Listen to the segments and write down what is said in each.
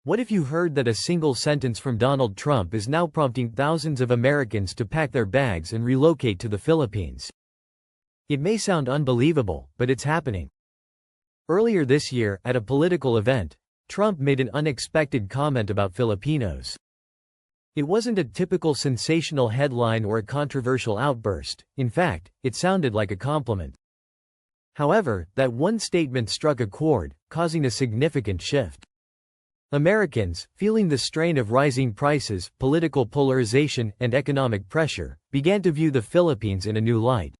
What if you heard that a single sentence from Donald Trump is now prompting thousands of Americans to pack their bags and relocate to the Philippines? It may sound unbelievable, but it's happening. Earlier this year, at a political event, Trump made an unexpected comment about Filipinos. It wasn't a typical sensational headline or a controversial outburst. In fact, it sounded like a compliment. However, that one statement struck a chord, causing a significant shift. Americans, feeling the strain of rising prices, political polarization, and economic pressure, began to view the Philippines in a new light.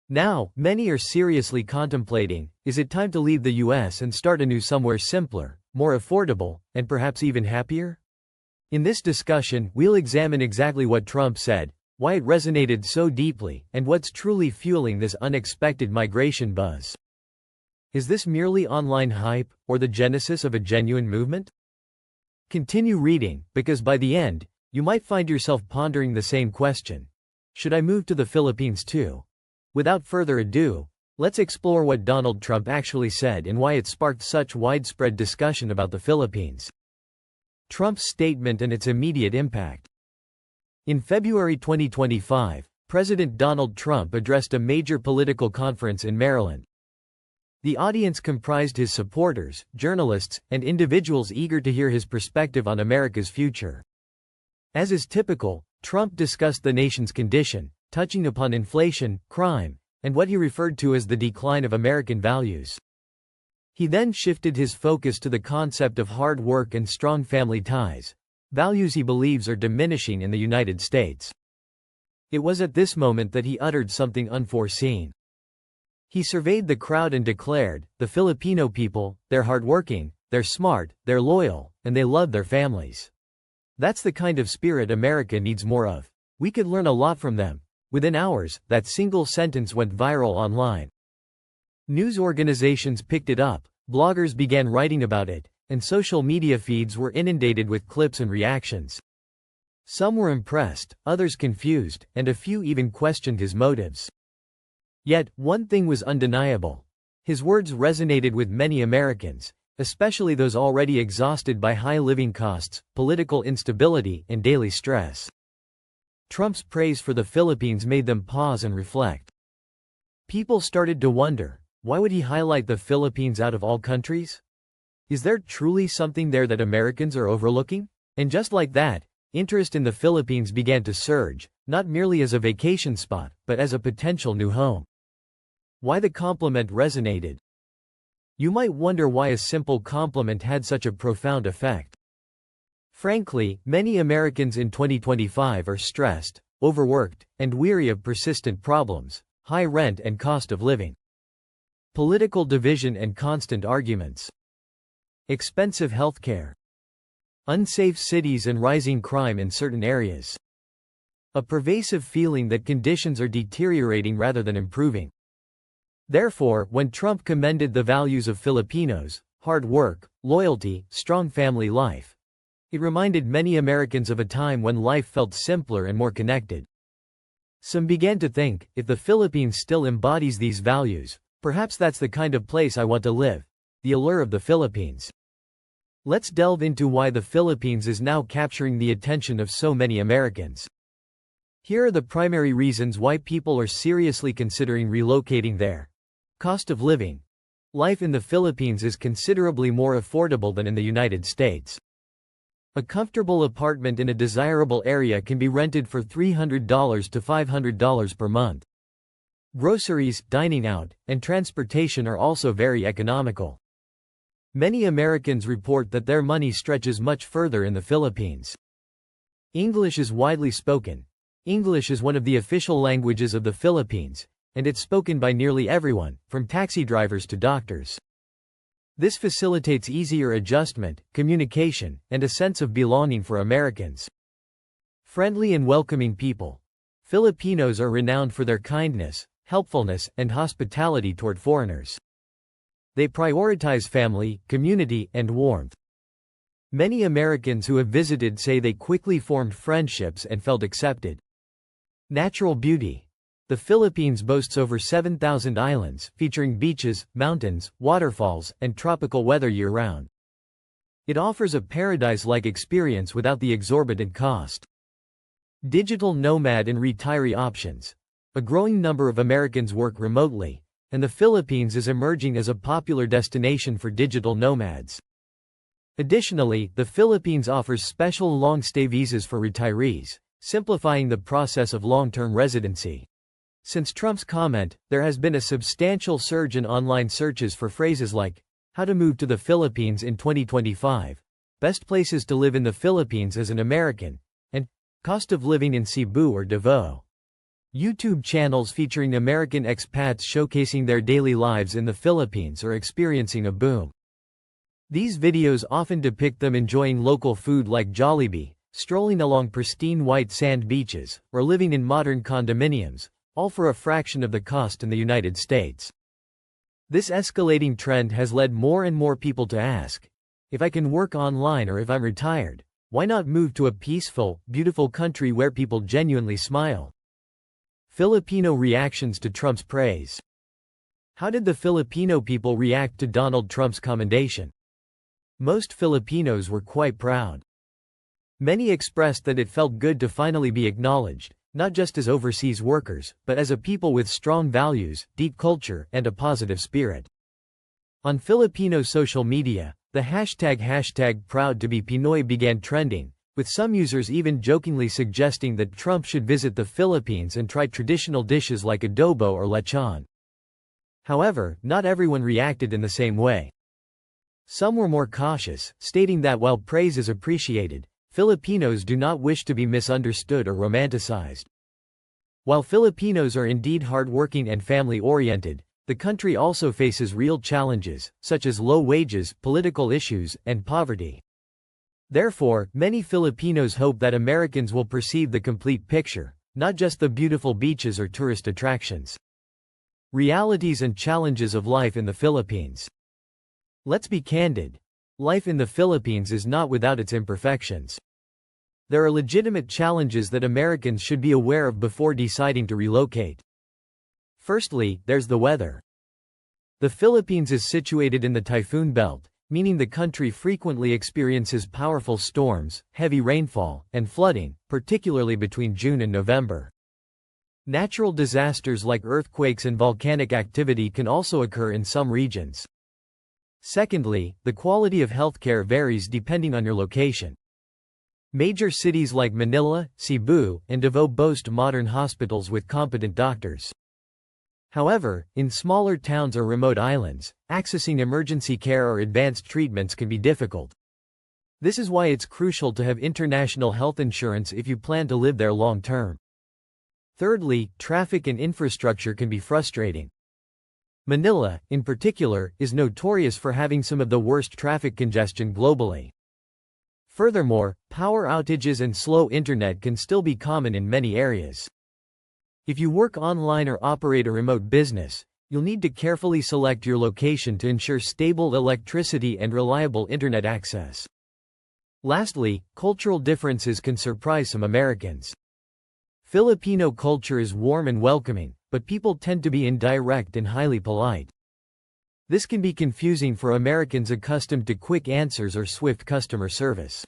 Now, many are seriously contemplating, is it time to leave the US and start anew somewhere simpler, more affordable, and perhaps even happier? In this discussion, we'll examine exactly what Trump said, why it resonated so deeply, and what's truly fueling this unexpected migration buzz. Is this merely online hype, or the genesis of a genuine movement? Continue reading, because by the end, you might find yourself pondering the same question. Should I move to the Philippines too? Without further ado, let's explore what Donald Trump actually said and why it sparked such widespread discussion about the Philippines. Trump's statement and its immediate impact. In February 2025, President Donald Trump addressed a major political conference in Maryland. The audience comprised his supporters, journalists, and individuals eager to hear his perspective on America's future. As is typical, Trump discussed the nation's condition, touching upon inflation, crime, and what he referred to as the decline of American values. He then shifted his focus to the concept of hard work and strong family ties, values he believes are diminishing in the United States. It was at this moment that he uttered something unforeseen. He surveyed the crowd and declared, "The Filipino people, they're hardworking, they're smart, they're loyal, and they love their families. That's the kind of spirit America needs more of. We could learn a lot from them." Within hours, that single sentence went viral online. News organizations picked it up, bloggers began writing about it, and social media feeds were inundated with clips and reactions. Some were impressed, others confused, and a few even questioned his motives. Yet, one thing was undeniable. His words resonated with many Americans, especially those already exhausted by high living costs, political instability, and daily stress. Trump's praise for the Philippines made them pause and reflect. People started to wonder, why would he highlight the Philippines out of all countries? Is there truly something there that Americans are overlooking? And just like that, interest in the Philippines began to surge, not merely as a vacation spot, but as a potential new home. Why the compliment resonated? You might wonder why a simple compliment had such a profound effect. Frankly, many Americans in 2025 are stressed, overworked, and weary of persistent problems, high rent and cost of living, political division and constant arguments, expensive healthcare, unsafe cities and rising crime in certain areas. A pervasive feeling that conditions are deteriorating rather than improving. Therefore, when Trump commended the values of Filipinos, hard work, loyalty, strong family life, it reminded many Americans of a time when life felt simpler and more connected. Some began to think, if the Philippines still embodies these values, perhaps that's the kind of place I want to live. The allure of the Philippines. Let's delve into why the Philippines is now capturing the attention of so many Americans. Here are the primary reasons why people are seriously considering relocating there. Cost of living. Life in the Philippines is considerably more affordable than in the United States. A comfortable apartment in a desirable area can be rented for $300 to $500 per month. Groceries, dining out, and transportation are also very economical. Many Americans report that their money stretches much further in the Philippines. English is widely spoken. English is one of the official languages of the Philippines, and it's spoken by nearly everyone, from taxi drivers to doctors. This facilitates easier adjustment, communication, and a sense of belonging for Americans. Friendly and welcoming people. Filipinos are renowned for their kindness, helpfulness, and hospitality toward foreigners. They prioritize family, community, and warmth. Many Americans who have visited say they quickly formed friendships and felt accepted. Natural beauty. The Philippines boasts over 7,000 islands, featuring beaches, mountains, waterfalls, and tropical weather year-round. It offers a paradise-like experience without the exorbitant cost. Digital nomad and retiree options. A growing number of Americans work remotely, and the Philippines is emerging as a popular destination for digital nomads. Additionally, the Philippines offers special long-stay visas for retirees, simplifying the process of long-term residency. Since Trump's comment, there has been a substantial surge in online searches for phrases like, "How to move to the Philippines in 2025," "Best places to live in the Philippines as an American," and "Cost of living in Cebu or Davao." YouTube channels featuring American expats showcasing their daily lives in the Philippines are experiencing a boom. These videos often depict them enjoying local food like Jollibee, strolling along pristine white sand beaches, or living in modern condominiums, all for a fraction of the cost in the United States. This escalating trend has led more and more people to ask, if I can work online or if I'm retired, why not move to a peaceful, beautiful country where people genuinely smile? Filipino reactions to Trump's praise. How did the Filipino people react to Donald Trump's commendation? Most Filipinos were quite proud. Many expressed that it felt good to finally be acknowledged, not just as overseas workers, but as a people with strong values, deep culture, and a positive spirit. On Filipino social media, the hashtag #ProudToBePinoy began trending, with some users even jokingly suggesting that Trump should visit the Philippines and try traditional dishes like adobo or lechon. However, not everyone reacted in the same way. Some were more cautious, stating that while praise is appreciated, Filipinos do not wish to be misunderstood or romanticized. While Filipinos are indeed hardworking and family-oriented, the country also faces real challenges, such as low wages, political issues, and poverty. Therefore, many Filipinos hope that Americans will perceive the complete picture, not just the beautiful beaches or tourist attractions. Realities and challenges of life in the Philippines. Let's be candid. Life in the Philippines is not without its imperfections. There are legitimate challenges that Americans should be aware of before deciding to relocate. Firstly, there's the weather. The Philippines is situated in the typhoon belt, meaning the country frequently experiences powerful storms, heavy rainfall, and flooding, particularly between June and November. Natural disasters like earthquakes and volcanic activity can also occur in some regions. Secondly, the quality of healthcare varies depending on your location. Major cities like Manila, Cebu, and Davao boast modern hospitals with competent doctors. However, in smaller towns or remote islands, accessing emergency care or advanced treatments can be difficult. This is why it's crucial to have international health insurance if you plan to live there long term. Thirdly, traffic and infrastructure can be frustrating. Manila, in particular, is notorious for having some of the worst traffic congestion globally. Furthermore, power outages and slow internet can still be common in many areas. If you work online or operate a remote business, you'll need to carefully select your location to ensure stable electricity and reliable internet access. Lastly, cultural differences can surprise some Americans. Filipino culture is warm and welcoming, but people tend to be indirect and highly polite. This can be confusing for Americans accustomed to quick answers or swift customer service.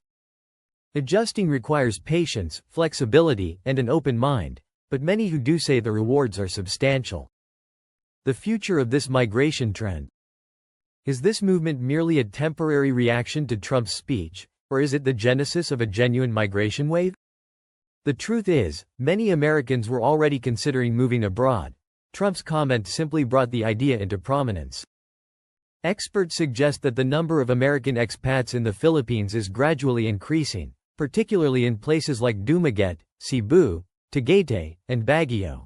Adjusting requires patience, flexibility, and an open mind, but many who do say the rewards are substantial. The future of this migration trend. Is this movement merely a temporary reaction to Trump's speech, or is it the genesis of a genuine migration wave? The truth is, many Americans were already considering moving abroad. Trump's comment simply brought the idea into prominence. Experts suggest that the number of American expats in the Philippines is gradually increasing, particularly in places like Dumaguete, Cebu, Tagaytay, and Baguio.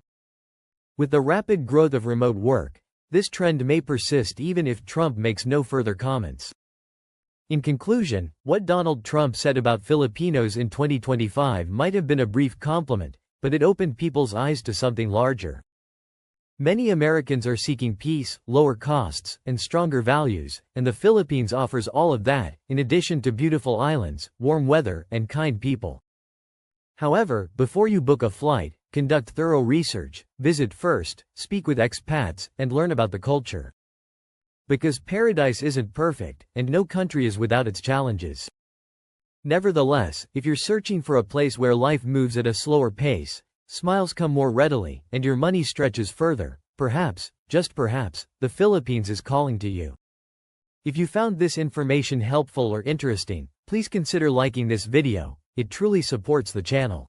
With the rapid growth of remote work, this trend may persist even if Trump makes no further comments. In conclusion, what Donald Trump said about Filipinos in 2025 might have been a brief compliment, but it opened people's eyes to something larger. Many Americans are seeking peace, lower costs, and stronger values, and the Philippines offers all of that, in addition to beautiful islands, warm weather, and kind people. However, before you book a flight, conduct thorough research, visit first, speak with expats, and learn about the culture. Because paradise isn't perfect, and no country is without its challenges. Nevertheless, if you're searching for a place where life moves at a slower pace, smiles come more readily, and your money stretches further, perhaps, just perhaps, the Philippines is calling to you. If you found this information helpful or interesting, please consider liking this video. It truly supports the channel.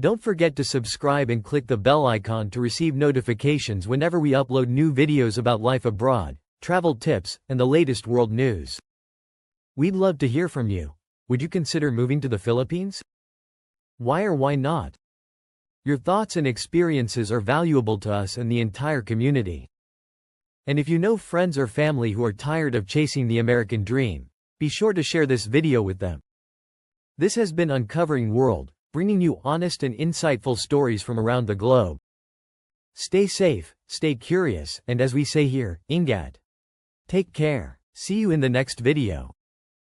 Don't forget to subscribe and click the bell icon to receive notifications whenever we upload new videos about life abroad, travel tips, and the latest world news. We'd love to hear from you. Would you consider moving to the Philippines? Why or why not? Your thoughts and experiences are valuable to us and the entire community. And if you know friends or family who are tired of chasing the American dream, be sure to share this video with them. This has been Uncovering World, bringing you honest and insightful stories from around the globe. Stay safe, stay curious, and as we say here, Ingat. Take care. See you in the next video.